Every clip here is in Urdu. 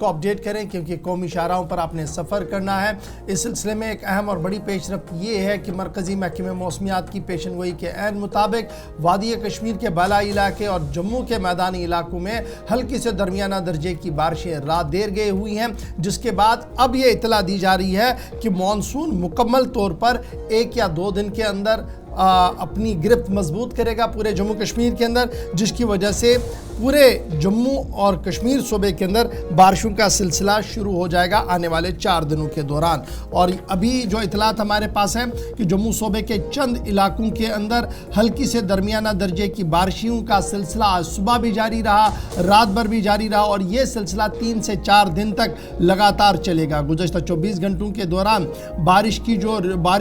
کو اپڈیٹ کریں کیونکہ قومی شاہراہوں پر آپ نے سفر کرنا ہے۔ اس سلسلے میں ایک اہم اور بڑی پیش رفت یہ ہے کہ مرکزی محکمہ موسمیات کی پیشن گوئی کے عین مطابق وادی کشمیر کے بالائی علاقے اور جموں کے میدانی علاقوں میں ہلکی سے درمیانہ درجے کی بارشیں رات دیر گئے ہوئی ہیں، جس کے بعد اب یہ اطلاع دی جا رہی ہے کہ مانسون مکمل طور پر 1 یا 2 دن کے اندر اپنی گرفت مضبوط کرے گا پورے جموں کشمیر کے اندر، جس کی وجہ سے پورے جموں اور کشمیر صوبے کے اندر بارشوں کا سلسلہ شروع ہو جائے گا آنے والے 4 دنوں کے دوران۔ اور ابھی جو اطلاعات ہمارے پاس ہیں کہ جموں صوبے کے چند علاقوں کے اندر ہلکی سے درمیانہ درجے کی بارشوں کا سلسلہ آج صبح بھی جاری رہا، رات بھر بھی جاری رہا، اور یہ سلسلہ 3 سے 4 دن تک لگاتار چلے گا۔ گزشتہ 24 گھنٹوں کے دوران بارش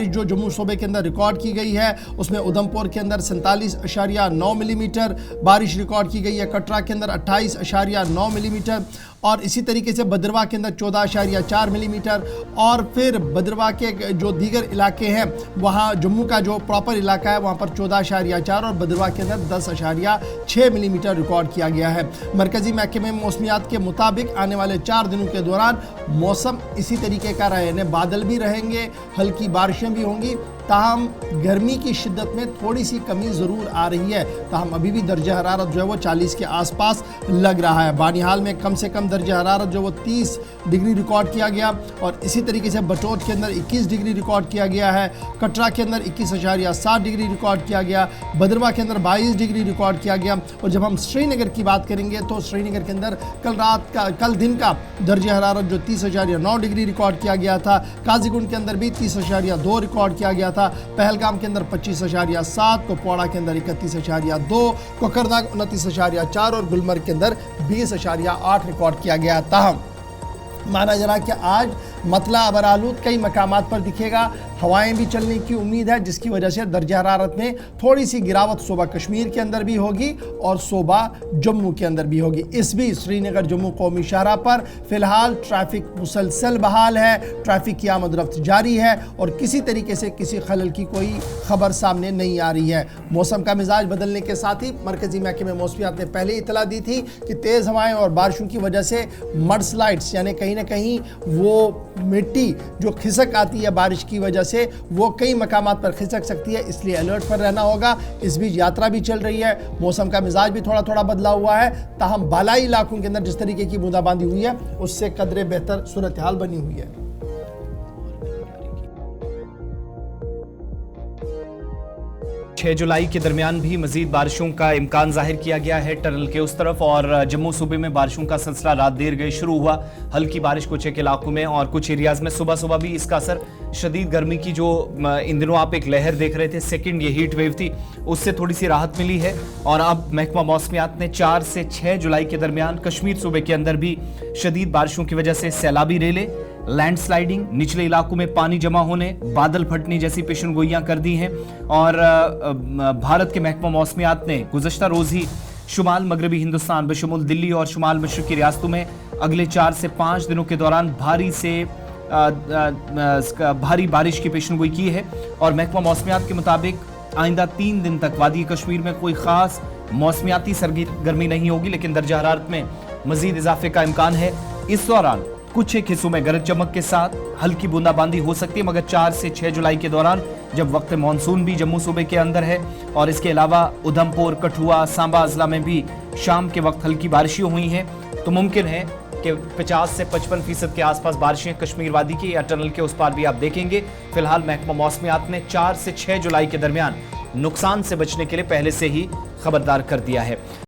جو جموں صوبے کے اندر ریکارڈ کی گئی ہے، اس میں ادھمپور کے اندر 47.9 ملی میٹر بارش ریکارڈ کی گئی ہے، کٹرا کے اندر 28.9 ملی میٹر، اور اسی طریقے سے بدرواہ کے اندر 14.4 ملی میٹر، اور پھر بدرواہ کے جو دیگر علاقے ہیں وہاں جموں کا جو پراپر علاقہ ہے وہاں پر 14.4 اور بدرواہ کے اندر 10.6 ملی میٹر ریکارڈ کیا گیا ہے۔ مرکزی محکمہ موسمیات کے مطابق آنے والے 4 دنوں کے دوران موسم اسی طریقے کا رہے، بادل بھی رہیں گے، ہلکی بارشیں بھی ہوں گی، تاہم گرمی کی شدت میں تھوڑی سی کمی ضرور آ رہی ہے، تاہم ابھی بھی درجہ حرارت جو ہے وہ 40 کے آس پاس لگ رہا ہے۔ بانیحال میں کم سے کم درجہ حرارت جو وہ 30 ڈگری ریکارڈ کیا گیا، اور اسی طریقے سے بٹوت کے اندر 21 ڈگری ریکارڈ کیا گیا ہے، کٹرا کے اندر 21.7 ڈگری ریکارڈ کیا گیا، بدرواہ کے اندر 22 ڈگری ریکارڈ کیا گیا، اور جب ہم سری نگر کی بات کریں گے تو سری نگر کے اندر کل دن کا درجہ حرارت جو 30.9 ڈگری ریکارڈ کیا گیا تھا، قاضی گنڈ کے اندر بھی 30.2 ریکارڈ کیا گیا تھا، پہلگام کے اندر 25.7، کپواڑہ کے اندر 31.2، کوکرناگ 29.4 اور گلمرگ کے اندر 20.8 ریکارڈ کیا گیا۔ تاہم مانا جا رہا کہ آج مطلع ابرآلود کئی مقامات پر دکھے گا، ہوائیں بھی چلنے کی امید ہے، جس کی وجہ سے درجہ حرارت میں تھوڑی سی گراوٹ صوبہ کشمیر کے اندر بھی ہوگی اور صوبہ جموں کے اندر بھی ہوگی۔ اس بھی سری نگر جموں قومی شاہراہ پر فی الحال ٹریفک مسلسل بحال ہے، ٹریفک کی آمد رفت جاری ہے، اور کسی طریقے سے کسی خلل کی کوئی خبر سامنے نہیں آ رہی ہے۔ موسم کا مزاج بدلنے کے ساتھ ہی مرکزی محکمہ موسمیات نے پہلے اطلاع دی تھی کہ تیز ہوائیں اور بارشوں کی وجہ سے مڈ سلائڈز یعنی کہیں نہ کہیں وہ مٹی جو کھسک آتی ہے بارش کی وجہ سے وہ کئی مقامات پر کھسک سکتی ہے، اس لیے الرٹ پر رہنا ہوگا۔ اس بیچ یاترا بھی چل رہی ہے، موسم کا مزاج بھی تھوڑا بدلا ہوا ہے، تاہم بالائی علاقوں کے اندر جس طریقے کی بوندا باندی ہوئی ہے اس سے قدرے بہتر صورتحال بنی ہوئی ہے۔ 6 جولائی کے درمیان بھی مزید بارشوں کا امکان ظاہر کیا گیا ہے ٹنل کے اس طرف، اور جموں صوبے میں بارشوں کا سلسلہ رات دیر گئے شروع ہوا، ہلکی بارش کچھ ایک علاقوں میں اور کچھ ایریاز میں صبح بھی اس کا اثر شدید گرمی کی جو ان دنوں آپ ایک لہر دیکھ رہے تھے، سیکنڈ یہ ہیٹ ویو تھی، اس سے تھوڑی سی راحت ملی ہے، اور اب محکمہ موسمیات نے 4 سے 6 جولائی کے درمیان کشمیر صوبے کے اندر بھی شدید بارشوں کی وجہ سے سیلابی ریلیں، لینڈ سلائیڈنگ، نچلے علاقوں میں پانی جمع ہونے، بادل پھٹنے جیسی پیشن گوئیاں کر دی ہیں، اور بھارت کے محکمہ موسمیات نے گزشتہ روز ہی شمال مغربی ہندوستان بشمول دلی اور شمال مشرقی ریاستوں میں اگلے 4 سے 5 دنوں کے دوران بھاری بارش کی پیشن گوئی کی ہے، اور محکمہ موسمیات کے مطابق آئندہ 3 دن تک وادی کشمیر میں کوئی خاص موسمیاتی سرگرمی نہیں ہوگی، لیکن درجہ حرارت میں مزید اضافے کا امکان ہے۔ اس دوران کچھ ایک حصوں میں گرج چمک کے ساتھ ہلکی بوندا باندی ہو سکتی ہے، مگر 4 سے 6 جولائی کے دوران جب وقت مانسون بھی جموں صوبے کے اندر ہے، اور اس کے علاوہ ادھمپور، کٹھوا، سانبا اضلاع میں بھی شام کے وقت ہلکی بارشیں ہوئی ہیں، تو ممکن ہے کہ 50 سے 55% کے آس پاس بارشیں کشمیر وادی کی یا ٹنل کے اس پار بھی آپ دیکھیں گے۔ فی الحال محکمہ موسمیات نے 4 سے 6 جولائی کے درمیان نقصان سے بچنے کے لیے پہلے سے ہی خبردار کر دیا ہے۔